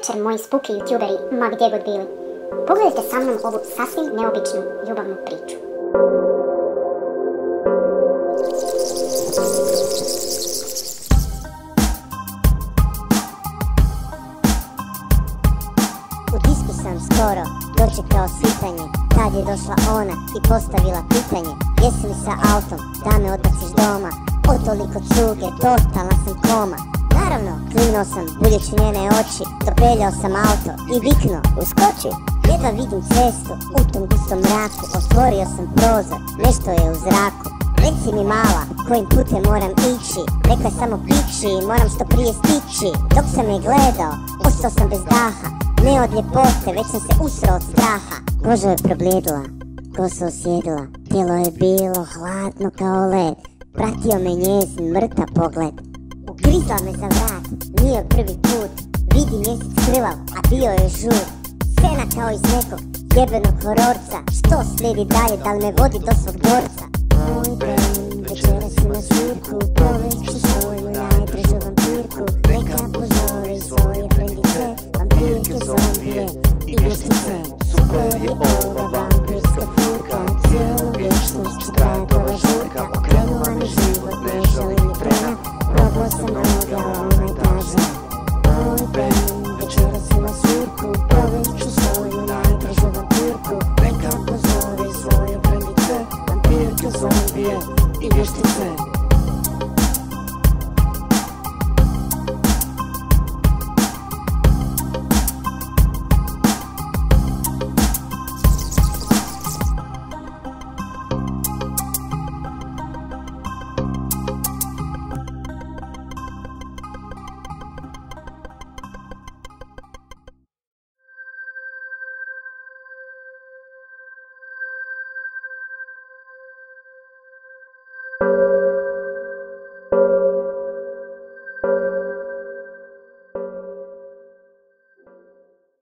večer, moji spuki youtuberi, ma gdje god bili. Pogledajte sa mnom ovu sasvim neobičnu ljubavnu priču. U disku sam skoro dočekao svitanje, tad je došla ona i postavila pitanje: jesi li sa autom da me odbaciš doma? Od toliko cuge totalna sam koma. Naravno, klimnuo sam buljeći njene oči, dopeljao sam auto i viknuo: uskoči! Jedva vidim cestu u tom gustom mraku, otvorio sam prozor, nešto je u zraku. Reci mi mala, kojim putem moram ići? Rekla je samo pići, moram što prije stići. Dok sam je gledao, ostao sam bez daha. Ne od ljepote, već sam se usrao od straha. Koža je probljedila, kosa osjedila, tijelo je bilo hladno kao led. Pratio me njezin mrtav pogled. Ugrizla me za vrat, nije prvi put. Vidi mjesec krvav, a bio je žut. Scena kao iz nekog jebenog hororca. Što slijedi dalje, da li me vodi do svog dvorca? Moj ben, večeras si na svirku, povešću svoju najdražu vampirku. Neka pozori svoje frendice, vampirke, zombije i vještice. Super je ova vampirska furka, cijelu vječnost ću trajat ova žurka. Okrenula mi život, ne želim je prema, probao sam mnoga, ona kaže: moj ben, večeras si na svirku, povešću svoju najdražu vampirku. Neka pozori svoje frendice, vampirke, zombije i vještice.